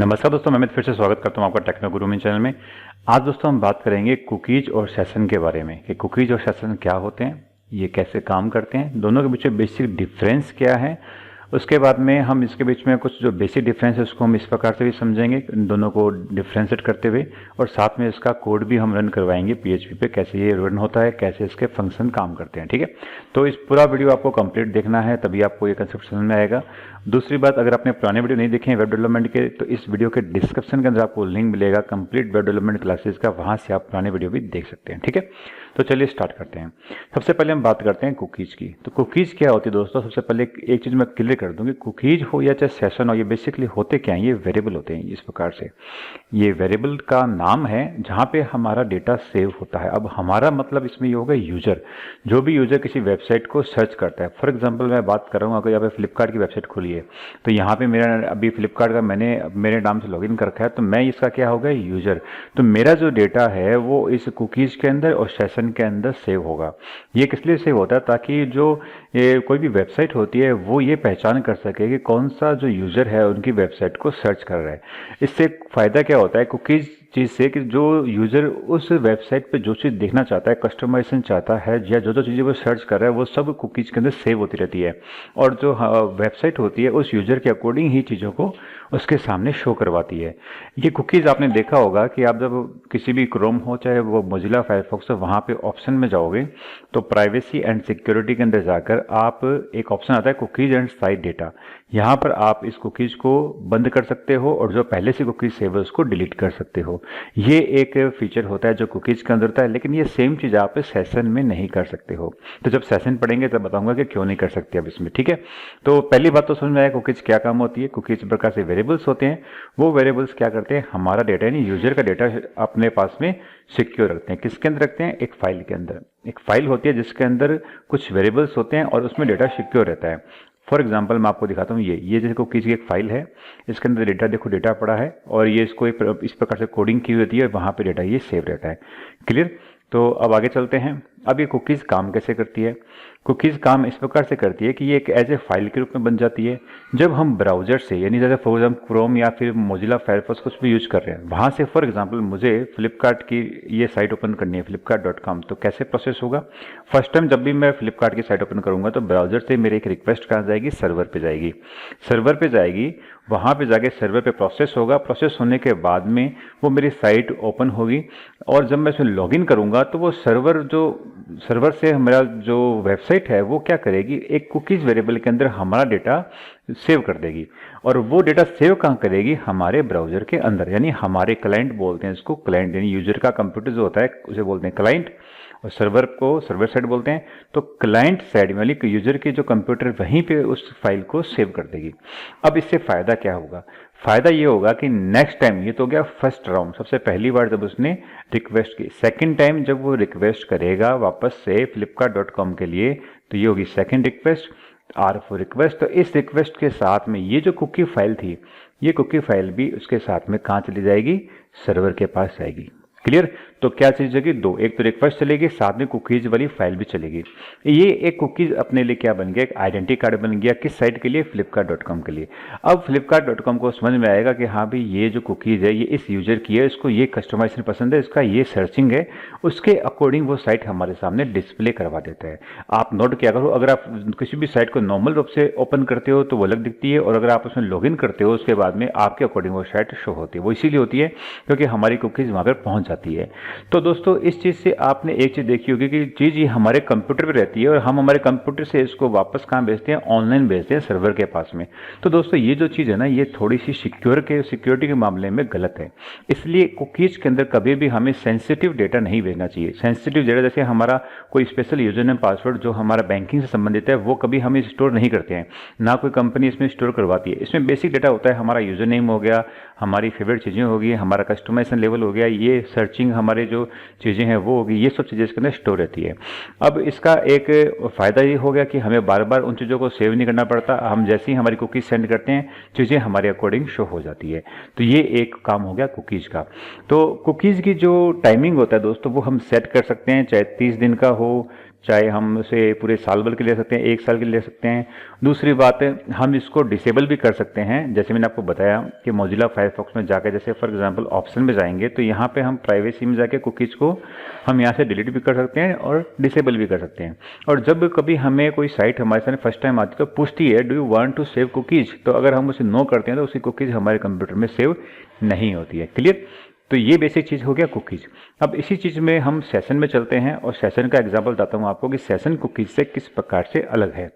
नमस्कार दोस्तों, मैं अमित फिर से स्वागत करता हूं आपका टेक्नो गुरु में चैनल में। आज दोस्तों हम बात करेंगे कुकीज और सेशन के बारे में कि कुकीज और सेशन क्या होते हैं, ये कैसे काम करते हैं, दोनों के बीच में बेसिक डिफरेंस क्या है। उसके बाद में हम इसके बीच में कुछ जो बेसिक डिफरेंस है उसको हम इस प्रकार से भी समझेंगे, इन दोनों को डिफ्रेंशिएट करते हुए, और साथ में इसका कोड भी हम रन करवाएंगे पीएचपी पे, कैसे ये रन होता है, कैसे इसके फंक्शन काम करते हैं। ठीक है, तो इस पूरा वीडियो आपको कंप्लीट देखना है, तभी आपको ये कंसेप्ट समझ में आएगा। दूसरी बात, अगर आपने पुराने वीडियो नहीं देखे हैं वेब डेवलपमेंट के, तो इस वीडियो के डिस्क्रिप्शन के अंदर आपको लिंक मिलेगा कंप्लीट वेब डेवलपमेंट क्लासेस का, वहां से आप पुराने वीडियो भी देख सकते हैं। ठीक है, तो चलिए स्टार्ट करते हैं। सबसे पहले हम बात करते हैं कुकीज की। तो कुकीज क्या होती है दोस्तों, सबसे पहले एक चीज मैं क्लियर कर दूं कि कुकीज हो या चाहे सेशन हो, ये बेसिकली होते क्या हैं, ये वेरिएबल होते हैं। इस प्रकार से ये वेरिएबल का नाम है जहां पे हमारा डेटा सेव होता है। अब हमारा मतलब इसमें ये होगा यूजर, जो भी यूजर किसी वेबसाइट को सर्च करता है। फॉर एग्जांपल मैं बात कर रहा हूँ, अगर यहाँ पे फ्लिपकार्ट की वेबसाइट खोली है, तो यहाँ पे मेरा अभी फ्लिपकार्ट का मैंने मेरे नाम से लॉगिन कर रखा है, तो मैं इसका क्या होगा, यूजर। तो मेरा जो डेटा है वो इस कुकीज के अंदर और सेशन के अंदर सेव होगा। ये किस लिए सेव होता है, ताकि जो ये कोई भी वेबसाइट होती है वो ये पहचान कर सके कि कौन सा जो यूजर है उनकी वेबसाइट को सर्च कर रहा है। इससे फायदा क्या होता है कुकीज चीज से, कि जो यूजर उस वेबसाइट पे जो चीज देखना चाहता है, कस्टमाइजेशन चाहता है, या जो जो चीजें वो सर्च कर रहा है, वो सब कुकीज के अंदर सेव होती रहती है। और जो वेबसाइट होती है उस यूजर के अकॉर्डिंग ही चीजों को उसके सामने शो करवाती है। ये कुकीज आपने देखा होगा कि आप जब किसी भी क्रोम हो चाहे वो मोजिला फायरफॉक्स हो, वहां पे ऑप्शन में जाओगे तो प्राइवेसी एंड सिक्योरिटी के अंदर जाकर आप एक ऑप्शन आता है कुकीज एंड साइट डेटा। यहाँ पर आप इस कुकीज को बंद कर सकते हो और जो पहले से कुकीज सेव है उसको डिलीट कर सकते हो। ये एक फीचर होता है जो कुकीज के अंदर होता है, लेकिन ये सेम चीज आप सेशन में नहीं कर सकते हो। तो जब सेशन पढ़ेंगे तब बताऊंगा कि क्यों नहीं कर सकते अब इसमें। ठीक है, तो पहली बात तो समझ में आया कुकीज क्या काम होती है। कुकीज प्रकार से वेरिएबल्स होते हैं, वो वेरिएबल्स क्या करते हैं, हमारा डेटा यानी यूजर का डेटा अपने पास में सिक्योर रखते हैं। किसके अंदर रखते हैं, एक फाइल के अंदर। एक फाइल होती है जिसके अंदर कुछ वेरिएबल्स होते हैं और उसमें डेटा सिक्योर रहता है। फॉर एग्जाम्पल मैं आपको दिखाता हूँ, ये जैसे कुकीज की एक फाइल है, इसके अंदर डेटा देखो, डेटा पड़ा है और ये इसको इस प्रकार से कोडिंग की होती है और वहाँ पे डेटा ये सेव रहता है। क्लियर, तो अब आगे चलते हैं। अब ये कुकीज काम कैसे करती है। कुकीज काम इस प्रकार से करती है कि ये एक एज ए फाइल के रूप में बन जाती है। जब हम ब्राउजर से, यानी जैसे फॉर एग्जाम्पल क्रोम या फिर मोजिला फायरफॉक्स कुछ भी यूज कर रहे हैं, वहां से फॉर एग्जाम्पल मुझे फ्लिपकार्ट की ये साइट ओपन करनी है flipkart.com, तो कैसे प्रोसेस होगा। फर्स्ट टाइम जब भी मैं फ्लिपकार्ट की साइट ओपन करूंगा तो ब्राउजर से मेरी एक रिक्वेस्ट कहाँ जाएगी, सर्वर पे जाएगी। सर्वर पे जाएगी, वहां पे जाके सर्वर पे प्रोसेस होगा। प्रोसेस होने के बाद में वो मेरी साइट ओपन होगी, और जब मैं इसमें लॉगिन करूंगा तो वो सर्वर से हमारा जो वेबसाइट है वो क्या करेगी, एक कुकीज वेरिएबल के अंदर हमारा डेटा सेव कर देगी। और वो डेटा सेव कहाँ करेगी, हमारे ब्राउजर के अंदर, यानी हमारे क्लाइंट बोलते हैं इसको। क्लाइंट यानी यूजर का कंप्यूटर जो होता है उसे बोलते हैं क्लाइंट, और सर्वर को सर्वर साइड बोलते हैं। तो क्लाइंट साइड वाली यूजर के जो कंप्यूटर वहीं पे उस फाइल को सेव कर देगी। अब इससे फायदा क्या होगा, फायदा ये होगा कि नेक्स्ट टाइम, ये तो हो गया फर्स्ट राउंड, सबसे पहली बार जब उसने रिक्वेस्ट की, सेकंड टाइम जब वो रिक्वेस्ट करेगा वापस से flipkart.com के लिए, तो ये होगी second request, R for request. तो इस रिक्वेस्ट के साथ में ये जो कुकी फाइल थी, ये कुकी फाइल भी उसके साथ में कहाँ चली जाएगी, सर्वर के पास जाएगी। क्लियर, तो क्या चीज होगी, दो, एक तो रिक्वेस्ट चलेगी, साथ में कुकीज वाली फाइल भी चलेगी। ये एक कुकीज अपने लिए क्या बन गया, एक आइडेंटिटी कार्ड बन गया। किस साइट के लिए, flipkart.com के लिए। अब flipkart.com को समझ में आएगा कि हाँ भाई ये जो कुकीज है ये इस यूजर की है, इसको ये कस्टमाइजेशन पसंद है, इसका ये सर्चिंग है, उसके अकॉर्डिंग वो साइट हमारे सामने डिस्प्ले करवा देता है। आप नोट क्या करो, अगर आप किसी भी साइट को नॉर्मल रूप से ओपन करते हो तो वो अलग दिखती है, और अगर आप उसमें लॉगिन करते हो उसके बाद में आपके अकॉर्डिंग वो साइट शो होती है। वो इसीलिए होती है क्योंकि हमारी कुकीज वहां पर पहुंच जाती है। तो दोस्तों इस चीज से आपने एक चीज देखी होगी कि चीज ये हमारे कंप्यूटर पे रहती है, और हम हमारे कंप्यूटर से इसको वापस कहाँ भेजते हैं, ऑनलाइन भेजते हैं सर्वर के पास में। तो दोस्तों ये जो चीज है ना, ये थोड़ी सी सिक्योरिटी के मामले में गलत है। इसलिए कुकीज के अंदर कभी भी हमें सेंसिटिव डेटा नहीं भेजना चाहिए। सेंसिटिव डेटा जैसे हमारा कोई स्पेशल यूजर नेम पासवर्ड जो हमारा बैंकिंग से संबंधित है, वो कभी हम स्टोर नहीं करते हैं, ना कोई कंपनी इसमें स्टोर करवाती है। इसमें बेसिक डेटा होता है, हमारा यूजर नेम हो गया, हमारी फेवरेट चीजें होगी, हमारा कस्टमाइजेशन लेवल हो गया, ये सर्चिंग हमारे जो चीजें हैं वो होगी, ये सब चीजें इसके अंदर स्टोर रहती है। अब इसका एक फायदा ये हो गया कि हमें बार बार उन चीजों को सेव नहीं करना पड़ता। हम जैसे ही हमारी कुकीज सेंड करते हैं चीजें हमारे अकॉर्डिंग शो हो जाती है। तो ये एक काम हो गया कुकीज का। तो कुकीज की जो टाइमिंग होता है दोस्तों, वो हम सेट कर सकते हैं, चाहे 30 दिन का हो, चाहे हम उसे पूरे साल भर के ले सकते हैं, 1 साल के लिए ले सकते हैं। दूसरी बात है, हम इसको डिसेबल भी कर सकते हैं। जैसे मैंने आपको बताया कि मोजिला फायरफॉक्स में जाकर जैसे फॉर एग्जांपल ऑप्शन में जाएंगे तो यहाँ पे हम प्राइवेसी में जाके कुकीज़ को हम यहाँ से डिलीट भी कर सकते हैं और डिसेबल भी कर सकते हैं। और जब कभी हमें कोई साइट हमारे सामने फर्स्ट टाइम आती है तो पूछती है do you want to save cookies, तो अगर हम उसे नो करते हैं तो उसकी कुकीज़ हमारे कंप्यूटर में सेव नहीं होती है। क्लियर? तो ये बेसिक चीज़ हो गया कुकीज़। अब इसी चीज़ में हम सेशन में चलते हैं और सेशन का एग्जांपल बताता हूँ आपको कि सेशन कुकीज़ से किस प्रकार से अलग है।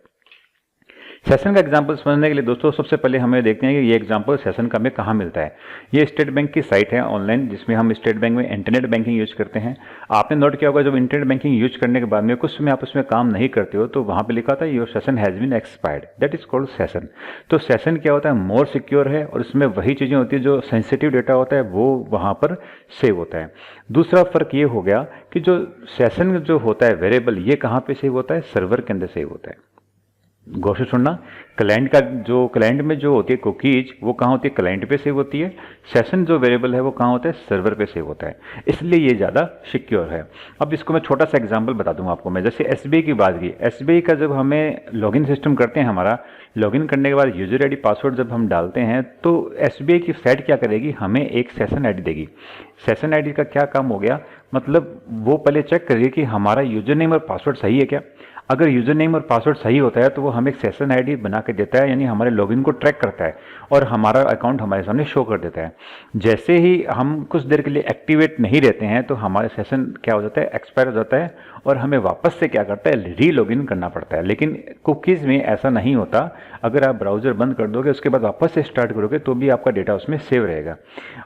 सेशन का एग्जांपल समझने के लिए दोस्तों सबसे पहले हमें देखते हैं कि ये एग्जांपल सेशन का हमें कहाँ मिलता है। ये स्टेट बैंक की साइट है ऑनलाइन, जिसमें हम स्टेट बैंक में इंटरनेट बैंकिंग यूज करते हैं। आपने नोट किया होगा जब इंटरनेट बैंकिंग यूज करने के बाद में कुछ समय आप उसमें काम नहीं करते हो तो वहाँ पे लिखा था your session has been expired, that is called session. तो सेशन क्या होता है, मोर सिक्योर है और उसमें वही चीज़ें होती है जो सेंसिटिव डेटा होता है वो वहाँ पर सेव होता है। दूसरा फर्क ये हो गया कि जो सेशन जो होता है वेरिएबल, ये कहाँ पे सेव होता है, सर्वर के अंदर सेव होता है। गौर से सुनना, क्लाइंट का जो क्लाइंट में जो होती है कुकीज वो कहाँ होती है, क्लाइंट पे सेव होती है। सेशन जो वेरिएबल है वो कहाँ होता है, सर्वर पे सेव होता है, इसलिए ये ज़्यादा सिक्योर है। अब इसको मैं छोटा सा एग्जांपल बता दूंगा आपको। मैं जैसे एसबीआई की बात की, एसबीआई का जब हमें लॉगिन सिस्टम करते हैं, हमारा लॉगिन करने के बाद यूजर आईडी पासवर्ड जब हम डालते हैं तो एसबीआई की साइट क्या करेगी, हमें एक सेशन आईडी देगी। सेशन आईडी का क्या काम हो गया, मतलब वो पहले चेक करेगी कि हमारा यूजर नेम और पासवर्ड सही है क्या। अगर यूजर नेम और पासवर्ड सही होता है तो वो हमें एक सेशन आईडी बना के देता है, यानी हमारे लॉगिन को ट्रैक करता है और हमारा अकाउंट हमारे सामने शो कर देता है। जैसे ही हम कुछ देर के लिए एक्टिवेट नहीं रहते हैं तो हमारे सेशन क्या हो जाता है, एक्सपायर हो जाता है और हमें वापस से क्या करता है, री लॉगिन करना पड़ता है। लेकिन कुकीज़ में ऐसा नहीं होता। अगर आप ब्राउज़र बंद कर दोगे उसके बाद वापस से स्टार्ट करोगे तो भी आपका डेटा उसमें सेव रहेगा।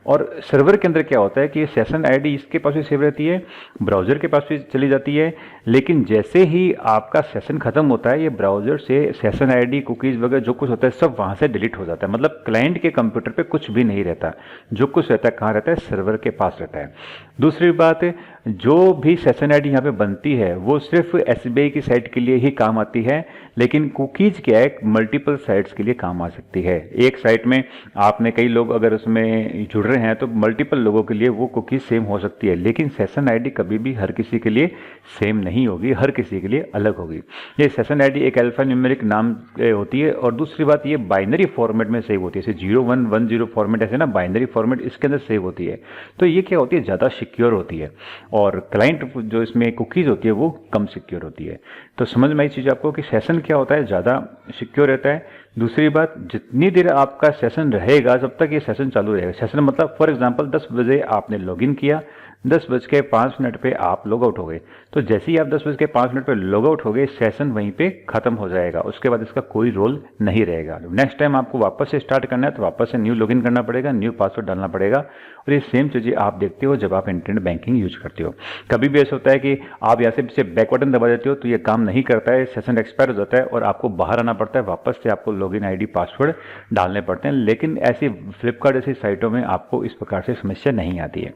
और सर्वर के अंदर क्या होता है कि सेशन आईडी इसके पास भी सेव रहती है, ब्राउज़र के पास भी चली जाती है, लेकिन जैसे ही आपका सेशन खत्म होता है ये ब्राउज़र से सेशन आईडी, कुकीज़ वगैरह जो कुछ होता है सब वहाँ से डिलीट हो जाता है। मतलब क्लाइंट के कंप्यूटर पे कुछ भी नहीं रहता, जो कुछ रहता है कहाँ रहता है, सर्वर के पास रहता है। दूसरी बात, जो भी सेशन आईडी यहाँ पे बनती है वो सिर्फ एसबीआई की साइट के लिए ही काम आती है, लेकिन कुकीज़ क्या है, मल्टीपल साइट्स के लिए काम आ सकती है। एक साइट में आपने कई लोग अगर उसमें जुड़ रहे हैं तो मल्टीपल लोगों के लिए वो कुकीज़ सेम हो सकती है, लेकिन सेशन आईडी कभी भी हर किसी के लिए सेम नहीं होगी, हर किसी के लिए अलग होगी। ये सेशन आईडी एक अल्फा न्यूमेरिक नाम होती है और दूसरी बात ये बाइनरी फॉर्मेट में सेव होती है, जैसे 0110 फॉर्मेट ऐसे ना, बाइनरी फॉर्मेट इसके अंदर सेव होती है। तो ये क्या होती है, ज़्यादा सिक्योर होती है और क्लाइंट जो इसमें कुकीज़ होती है वो कम सिक्योर होती है। तो समझ में आई चीज़ आपको कि सेशन क्या होता है, ज़्यादा सिक्योर रहता है। दूसरी बात, जितनी देर आपका सेशन रहेगा जब तक ये सेशन चालू रहेगा। सेशन मतलब फॉर एग्जांपल 10 बजे आपने लॉगिन किया, 10:05 पे आप लॉग आउट हो गए, तो जैसे ही आप 10:05 पे लॉग आउट हो गए सेशन वहीं पे खत्म हो जाएगा, उसके बाद इसका कोई रोल नहीं रहेगा। नेक्स्ट टाइम आपको वापस से स्टार्ट करना है तो वापस से न्यू लॉगिन करना पड़ेगा, न्यू पासवर्ड डालना पड़ेगा। और ये सेम चीज़ें आप देखते हो जब आप इंटरनेट बैंकिंग यूज करते हो। कभी भी ऐसा होता है कि आप यहाँ से पीछे बैक बटन दबा देते हो तो ये काम नहीं करता है, सेशन एक्सपायर हो जाता है और आपको बाहर आना पड़ता है, वापस से आपको लॉगिन आईडी पासवर्ड डालने पड़ते हैं। लेकिन ऐसी फ्लिपकार्ट जैसी साइटों में आपको इस प्रकार से समस्या नहीं आती है।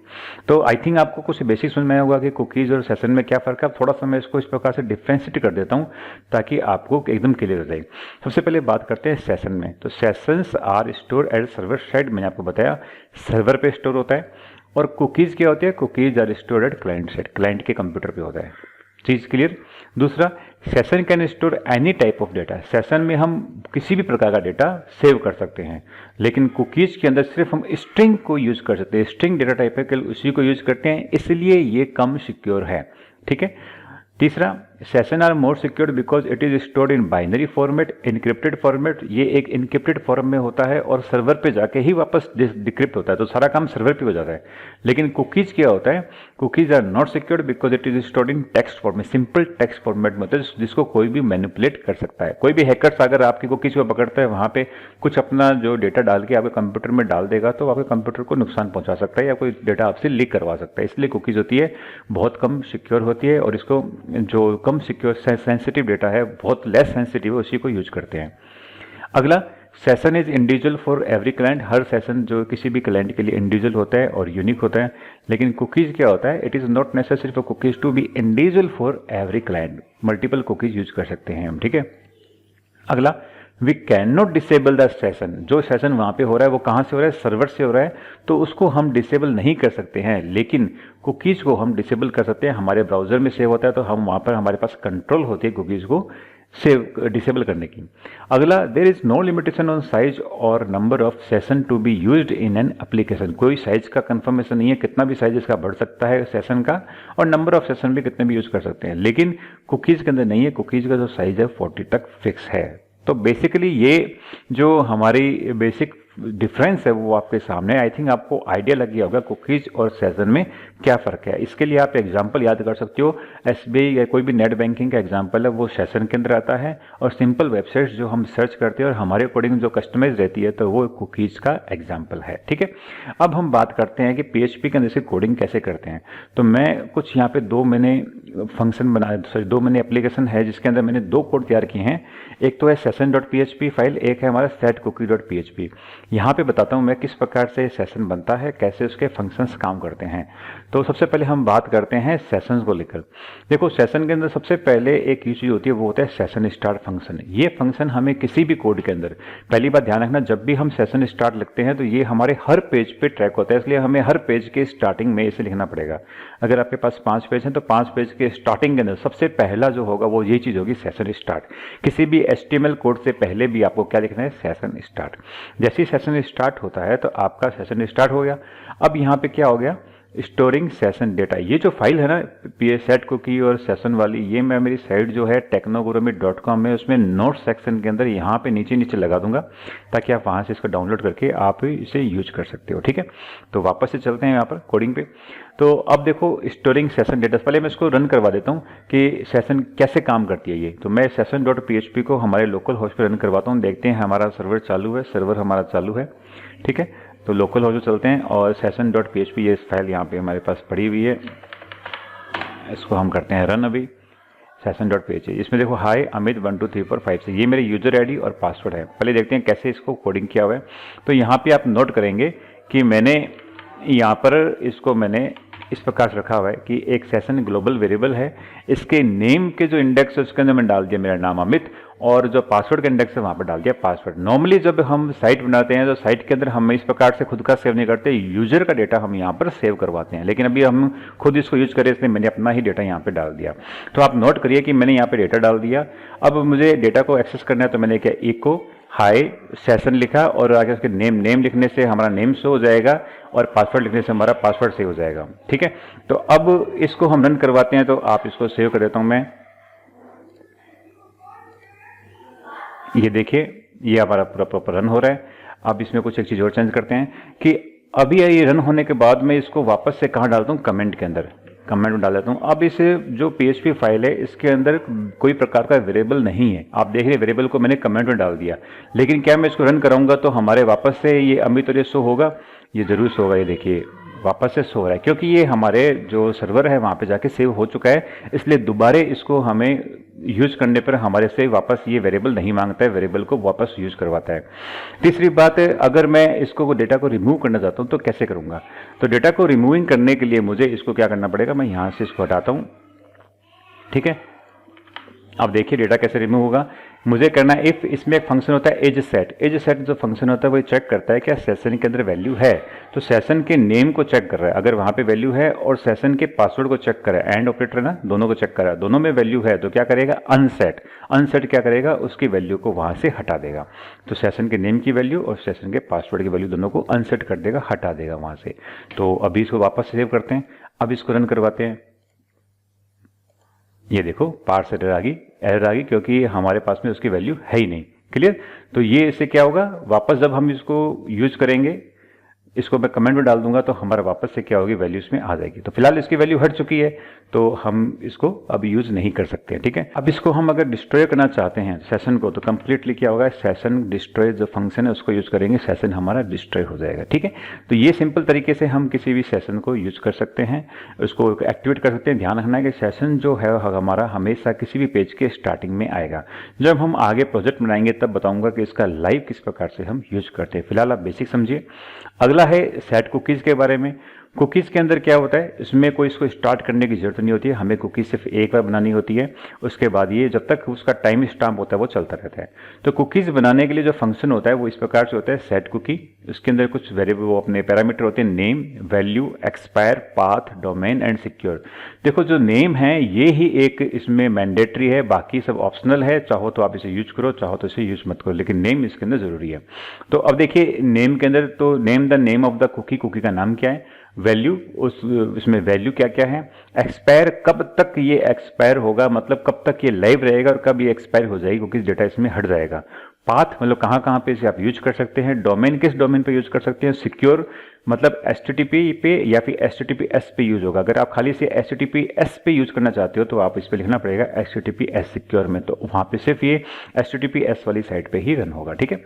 तो आई थिंक आपको कुछ बेसिक समझ में आया होगा कि कुकीज़ और सेशन में क्या फ़र्क है। थोड़ा सा मैं इसको इस प्रकार से डिफ्रेंशिएट कर देता हूँ ताकि आपको एकदम क्लियर हो जाए। सबसे पहले बात करते हैं सेशन में। तो sessions are store at server side, मैंने आपको बताया सर्वर पे स्टोर होता है। और कुकीज़ क्या होती है, cookies are store at client side, client के कंप्यूटर पे होता है। चीज़ क्लियर। दूसरा, session can store any type of data. Session में हम किसी भी प्रकार का डेटा सेव कर सकते हैं, लेकिन कुकीज़ के अंदर सिर्फ हम स्ट्रिंग को यूज़ कर सकते हैं। स्ट्रिंग डेटा टाइप है, केवल उसी को यूज़ करते हैं, इसलिए ये कम सिक्योर है। ठीक है। तीसरा, session are more secured because it is stored in binary format, encrypted format. ये एक इनक्रिप्टेड फॉर्म में होता है और सर्वर पे जाके ही वापस डिक्रिप्ट होता है, तो सारा काम सर्वर पे हो जाता है। लेकिन कुकीज़ क्या होता है, cookies are not secured because it is stored in text format, simple text format में होता है जिसको कोई भी मैनिपुलेट कर सकता है। कोई भी हैकर्स अगर आपकी कुकीज़ को पकड़ता है, वहाँ पे कुछ अपना जो डेटा डाल के आपके कंप्यूटर में डाल देगा तो आपके कंप्यूटर को नुकसान पहुँचा सकता है या कोई डेटा आपसे लीक करवा सकता है। इसलिए कुकीज़ होती है बहुत कम सिक्योर होती है और इसको जो कम सिक्योर सेंसिटिव डेटा है, बहुत लेस सेंसिटिव है, उसी को यूज करते हैं। अगला, session is individual for every client. Her session जो किसी भी क्लाइंट के लिए इंडिविजुअल होता है और यूनिक होता है। लेकिन कुकीज़ क्या होता है, it is not necessary for cookies to be individual for every client. Multiple cookies use कर सकते हैं हम। ठीक है। अगला, we can not disable the session. जो सेशन वहाँ पे हो रहा है वो कहाँ से हो रहा है, सर्वर से हो रहा है, तो उसको हम डिसेबल नहीं कर सकते हैं, लेकिन कुकीज़ को हम डिसेबल कर सकते हैं। हमारे ब्राउज़र में सेव होता है तो हम वहाँ पर हमारे पास कंट्रोल होती है कुकीज़ को सेव डिसेबल करने की। अगला, there is no limitation on size और number of session to be used in an application. कोई साइज का कंफर्मेशन नहीं है, कितना भी साइज इसका बढ़ सकता है सेशन का, और नंबर ऑफ सेशन भी कितने भी यूज कर सकते हैं, लेकिन कुकीज़ के अंदर नहीं है। कुकीज़ का जो साइज है 40 तक फिक्स है। तो बेसिकली ये जो हमारी बेसिक डिफरेंस है वो आपके सामने, आई थिंक आपको आइडिया लग गया होगा कुकीज और सेशन में क्या फ़र्क है। इसके लिए आप एग्जांपल याद कर सकते हो, एसबीआई या कोई भी नेट बैंकिंग का एग्जांपल है वो सेशन के अंदर आता है, और सिंपल वेबसाइट्स जो हम सर्च करते हैं और हमारे अकॉर्डिंग जो कस्टमाइज रहती है तो वो कुकीज का एग्जाम्पल है। ठीक है, अब हम बात करते हैं कि पीएचपी के अंदर से कोडिंग कैसे करते हैं। तो मैं कुछ यहाँ पे दो मैंने फंक्शन बनाए, सॉरी दो मैंने एप्लीकेशन है जिसके अंदर मैंने दो कोड तैयार किए हैं। एक तो है session.php फाइल, एक है हमारा setcookie.php। यहाँ पे बताता हूँ मैं किस प्रकार से सेशन बनता है, कैसे उसके फंक्शंस काम करते हैं। तो सबसे पहले हम बात करते हैं सेशंस को लेकर। देखो, सेशन के अंदर सबसे पहले एक चीज़ होती है वो होता है सेशन स्टार्ट फंक्शन। ये फंक्शन हमें किसी भी कोड के अंदर, पहली बात ध्यान रखना, जब भी हम सेशन स्टार्ट लिखते हैं तो ये हमारे हर पेज पे ट्रैक होता है, इसलिए हमें हर पेज के स्टार्टिंग में इसे लिखना पड़ेगा। अगर आपके पास 5 पेज हैं तो 5 पेज के स्टार्टिंग के अंदर सबसे पहला जो होगा वो ये चीज़ होगी, सेशन स्टार्ट। किसी भी HTML कोड से पहले भी आपको क्या लिखना है, सेशन स्टार्ट। जैसे ही सेशन स्टार्ट होता है तो आपका सेशन स्टार्ट हो गया। अब यहाँ पे क्या हो गया, स्टोरिंग सेशन डेटा। ये जो फाइल है ना सेट कुकी और सेशन वाली, ये मैं मेरी साइट जो है technoguruми.com में उसमें नोट सेक्शन के अंदर यहाँ पे नीचे नीचे लगा दूंगा, ताकि आप वहाँ से इसको डाउनलोड करके आप इसे यूज कर सकते हो। ठीक है, तो वापस से चलते हैं यहाँ पर कोडिंग पे। तो अब देखो, स्टोरिंग सेशन डेटा, पहले मैं इसको रन करवा देता हूँ कि सेशन कैसे काम करती है ये। तो मैं session.php को हमारे लोकल होस्ट पर रन करवाता हूँ। देखते हैं हमारा सर्वर चालू है, सर्वर हमारा चालू है। ठीक है, तो लोकल होस्ट चलते हैं और session.php ये फाइल यहाँ पे हमारे पास पड़ी हुई है, इसको हम करते हैं रन। अभी session.php, इसमें देखो हाय अमित 1 2 3 4 5 से ये मेरे यूजर आईडी और पासवर्ड है। पहले देखते हैं कैसे इसको कोडिंग किया हुआ है। तो यहाँ पे आप नोट करेंगे कि मैंने यहाँ पर इसको मैंने इस प्रकार से रखा हुआ है कि एक सेशन ग्लोबल वेरिएबल है, इसके नेम के जो इंडेक्स है उसके अंदर मैंने डाल दिया मेरा नाम अमित, और जो पासवर्ड का इंडेक्स है वहाँ पर डाल दिया पासवर्ड। नॉर्मली जब हम साइट बनाते हैं तो साइट के अंदर हम इस प्रकार से खुद का सेव नहीं करते, यूजर का डेटा हम यहाँ पर सेव करवाते हैं, लेकिन अभी हम खुद इसको यूज करें इसलिए मैंने अपना ही डेटा यहाँ पे डाल दिया। तो आप नोट करिए कि मैंने यहाँ पे डेटा डाल दिया। अब मुझे डेटा को एक्सेस करना है तो मैंने क्या, इको हाई सेशन लिखा और आगे उसके नेम लिखने से हमारा नेम शो हो जाएगा और पासवर्ड लिखने से हमारा पासवर्ड सेव हो जाएगा। ठीक है, तो अब इसको हम रन करवाते हैं। तो आप इसको सेव कर देता हूं मैं, ये देखिए ये हमारा पूरा प्रॉपर रन हो रहा है। अब इसमें कुछ एक चीज़ और चेंज करते हैं कि अभी ये रन होने के बाद मैं इसको वापस से कहाँ डालता हूँ, कमेंट के अंदर, कमेंट में डाल देता हूँ। अब इस जो PHP फाइल है इसके अंदर कोई प्रकार का वेरिएबल नहीं है, आप देख रहे वेरिएबल को मैंने कमेंट में डाल दिया, लेकिन क्या मैं इसको रन कराऊंगा तो हमारे वापस से ये अमित और ये शो होगा, ये जरूर शो होगा। ये देखिए वापस से शो हो रहा है क्योंकि ये हमारे जो सर्वर है वहाँ पे जाके सेव हो चुका है, इसलिए दोबारा इसको हमें यूज करने पर हमारे से वापस ये वेरिएबल नहीं मांगता है, वेरिएबल को वापस यूज करवाता है। तीसरी बात है, अगर मैं इसको डेटा को रिमूव करना चाहता हूँ तो कैसे करूँगा। तो डेटा को रिमूविंग करने के लिए मुझे इसको क्या करना पड़ेगा, मैं यहाँ से इसको हटाता हूँ। ठीक है, अब देखिए डेटा कैसे रिमूव होगा। मुझे करना है इफ, इसमें एक फंक्शन होता है एज सेट। एज सेट जो फंक्शन होता है वो चेक करता है क्या सेशन के अंदर वैल्यू है, तो सेशन के नेम को चेक कर रहा है, अगर वहाँ पे वैल्यू है, और सेशन के पासवर्ड को चेक कर रहा है, एंड ऑपरेटर ना दोनों को चेक कर रहा है, दोनों में वैल्यू है तो क्या करेगा, अनसेट। अनसेट क्या करेगा, उसकी वैल्यू को वहाँ से हटा देगा। तो सेशन के नेम की वैल्यू और सेशन के पासवर्ड की वैल्यू दोनों को अनसेट कर देगा, हटा देगा वहाँ से। तो अभी इसको वापस सेव करते हैं, अब इसको रन करवाते हैं। ये देखो पार्स एरर आ गई क्योंकि हमारे पास में उसकी वैल्यू है ही नहीं। क्लियर, तो ये इससे क्या होगा, वापस जब हम इसको यूज करेंगे, इसको मैं कमेंट में डाल दूंगा तो हमारा वापस से क्या होगी, वैल्यू इसमें आ जाएगी। तो फिलहाल इसकी वैल्यू हट चुकी है तो हम इसको अब यूज नहीं कर सकते हैं। ठीक है, अब इसको हम अगर डिस्ट्रॉय करना चाहते हैं सेशन को, तो कंप्लीटली क्या होगा, सेशन डिस्ट्रॉय जो फंक्शन है उसको यूज करेंगे, सेशन हमारा डिस्ट्रॉय हो जाएगा। ठीक है, तो ये सिंपल तरीके से हम किसी भी सेशन को यूज कर सकते हैं, उसको एक्टिवेट कर सकते हैं। ध्यान रखना है कि सेशन जो है हमारा हमेशा किसी भी पेज के स्टार्टिंग में आएगा। जब हम आगे प्रोजेक्ट बनाएंगे तब बताऊंगा कि इसका लाइव किस प्रकार से हम यूज करते हैं। फिलहाल आप बेसिक समझिए। अगला है सेट कुकीज के बारे में। कुकीज़ के अंदर क्या होता है, इसमें कोई इसको स्टार्ट करने की जरूरत नहीं होती है, हमें कुकीज़ सिर्फ एक बार बनानी होती है। उसके बाद ये जब तक उसका टाइम स्टाम्प होता है वो चलता रहता है। तो कुकीज़ बनाने के लिए जो फंक्शन होता है वो इस प्रकार से होता है, सेट कुकी, उसके अंदर कुछ वेरिएबल वो अपने पैरामीटर होते हैं, name, value, expire, path, domain and secure. देखो जो नेम है ये ही एक इसमें मैंडेटरी है, बाकी सब ऑप्शनल है, चाहो तो आप इसे यूज करो, चाहो तो इसे यूज मत करो, लेकिन नेम इसके अंदर जरूरी है। तो अब देखिए नेम के अंदर, तो name the name of the cookie, cookie का नाम क्या है, वैल्यू, उस इसमें वैल्यू क्या क्या है, एक्सपायर कब तक ये एक्सपायर होगा, मतलब कब तक ये लाइव रहेगा और कब ये एक्सपायर हो जाएगी क्योंकि डेटा इसमें हट जाएगा, पाथ मतलब कहाँ कहाँ पे इसे आप यूज कर सकते हैं, डोमेन किस डोमेन पे यूज कर सकते हैं, सिक्योर मतलब HTTP पे या फिर HTTPS पे यूज होगा। अगर आप खाली से HTTPS पे यूज करना चाहते हो तो आप इस पे लिखना पड़ेगा HTTPS सिक्योर में, तो वहाँ पे सिर्फ ये HTTPS वाली साइट पे ही रन होगा, ठीक है।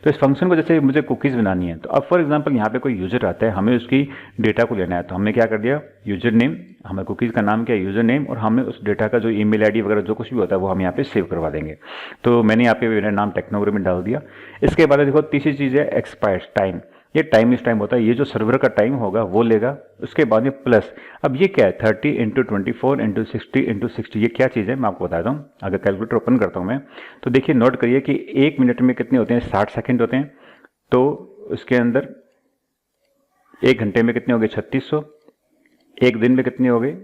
तो इस फंक्शन को जैसे मुझे कुकीज़ बनानी है, तो अब फॉर एग्जांपल यहाँ पे कोई यूजर आता है, हमें उसकी डेटा को लेना है, तो हमने क्या कर दिया, यूजर नेम, हमें कुकीज़ का नाम क्या है यूजर नेम, और हमें उस डेटा का जो ईमेल आईडी वगैरह जो कुछ भी होता है वो हम यहाँ पे सेव करवा देंगे। तो मैंने यहाँ पे मेरा नाम टेक्नोग्राम में डाल दिया। इसके बाद देखो तीसरी चीज़ है एक्सपायर टाइम, ये टाइम इस टाइम होता है, ये जो सर्वर का टाइम होगा वो लेगा। उसके बाद में प्लस, अब ये क्या है 30 × 24 × 60 × 60, ये क्या चीज़ है मैं आपको बताता हूँ। अगर कैलकुलेटर ओपन करता हूँ मैं, तो देखिए नोट करिए कि 1 मिनट में कितने होते हैं, 60 सेकंड होते हैं, तो उसके अंदर 1 घंटे में कितने हो गए 3600, एक दिन में कितने हो गए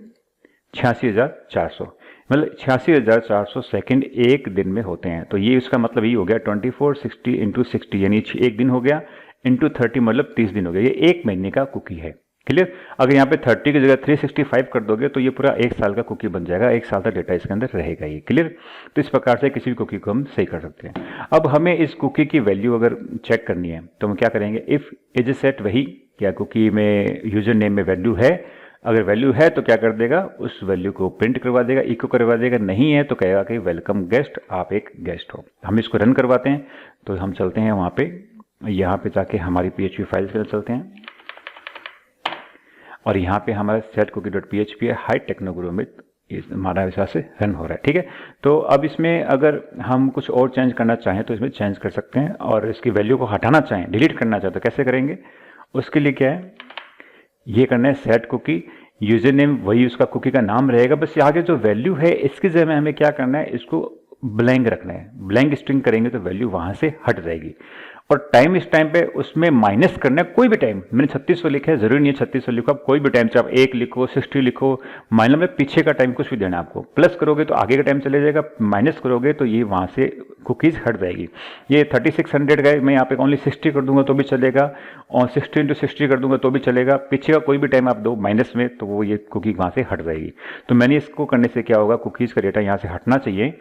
86,400, मतलब 86,400 सेकंड एक दिन में होते हैं। तो ये इसका मतलब ये हो गया 24 60 × 60 यानी एक दिन हो गया, इंटू 30 मतलब 30 दिन हो गया, ये एक महीने का कुकी है। क्लियर। अगर यहाँ पे 30 की जगह 365 कर दोगे तो ये पूरा एक साल का कुकी बन जाएगा, एक साल तक डेटा इसके अंदर रहेगा ये। क्लियर। तो इस प्रकार से किसी भी कुकी को हम सही कर सकते हैं। अब हमें इस कुकी की वैल्यू अगर चेक करनी है तो हम क्या करेंगे, इफ एज सेट वही, क्या कुकी में यूजर नेम में वैल्यू है, अगर वैल्यू है तो क्या कर देगा, उस वैल्यू को प्रिंट करवा देगा, इको करवा देगा, नहीं है तो कहेगा कि वेलकम गेस्ट, आप एक गेस्ट हो। हम इसको रन करवाते हैं, तो हम चलते हैं वहाँ पे, यहाँ पे जाके हमारी PHP फाइल्स के लिए चलते हैं, और यहाँ पे हमारा setcookie.php है, हाई टेक्नोग्राम में हमारा विश्वास से रन हो रहा है, ठीक है। तो अब इसमें अगर हम कुछ और चेंज करना चाहें तो इसमें चेंज कर सकते हैं, और इसकी वैल्यू को हटाना चाहें, डिलीट करना चाहें तो कैसे करेंगे, उसके लिए क्या है, ये करना है सेट कुकी, यूजर नेम वही उसका कुकी का नाम रहेगा, बस आगे जो वैल्यू है इसकी जगह में हमें क्या करना है, इसको ब्लैंक रखना है, ब्लैंक स्ट्रिंग करेंगे तो वैल्यू वहां से हट जाएगी। और टाइम इस टाइम पे उसमें माइनस करना है, कोई भी टाइम, मैंने 3600 लिखा है, जरूरी नहीं है 3600 लिखो, आप कोई भी टाइम चाहे आप 1 लिखो, 60 लिखो, माइनस में पीछे का टाइम कुछ भी देना है आपको, प्लस करोगे तो आगे का टाइम चले जाएगा, माइनस करोगे तो ये वहां से कुकीज हट जाएगी। ये 3600 का मैं यहाँ पे ओनली 60 कर दूंगा तो भी चलेगा, और 60 × 60 कर दूंगा तो भी चलेगा, पीछे का कोई भी टाइम आप दो माइनस में तो वो ये कुकी वहां से हट जाएगी। तो मैंने इसको करने से क्या होगा, कुकीज का डेटा यहाँ से हटना चाहिए।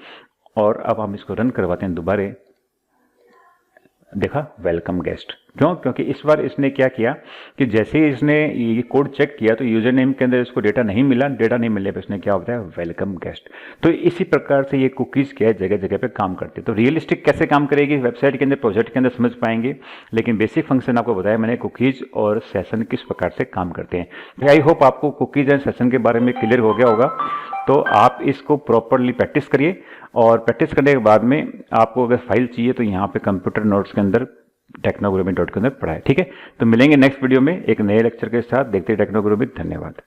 और अब हम इसको रन करवाते हैं दोबारा, देखा वेलकम गेस्ट, क्यों, क्योंकि इस बार इसने क्या किया कि जैसे ही इसने ये कोड चेक किया तो यूजर नेम के अंदर इसको डेटा नहीं मिला, डेटा नहीं मिलने पे इसने क्या होता है वेलकम गेस्ट। तो इसी प्रकार से ये कुकीज क्या है जगह जगह पे काम करते हैं। तो रियलिस्टिक कैसे काम करेगी वेबसाइट के अंदर, प्रोजेक्ट के अंदर समझ पाएंगे, लेकिन बेसिक फंक्शन आपको बताया मैंने कुकीज और सेशन किस प्रकार से काम करते हैं। आई होप आपको कुकीज एंड सेशन के बारे में क्लियर हो गया होगा। तो आप इसको प्रॉपरली प्रैक्टिस करिए, और प्रैक्टिस करने के बाद में आपको अगर फाइल चाहिए तो यहाँ पे कंप्यूटर नोट्स के अंदर टेक्नोग्रामी.com के अंदर पढ़ा है, ठीक है। तो मिलेंगे नेक्स्ट वीडियो में एक नए लेक्चर के साथ, देखते हैं टेक्नोग्रामी। धन्यवाद।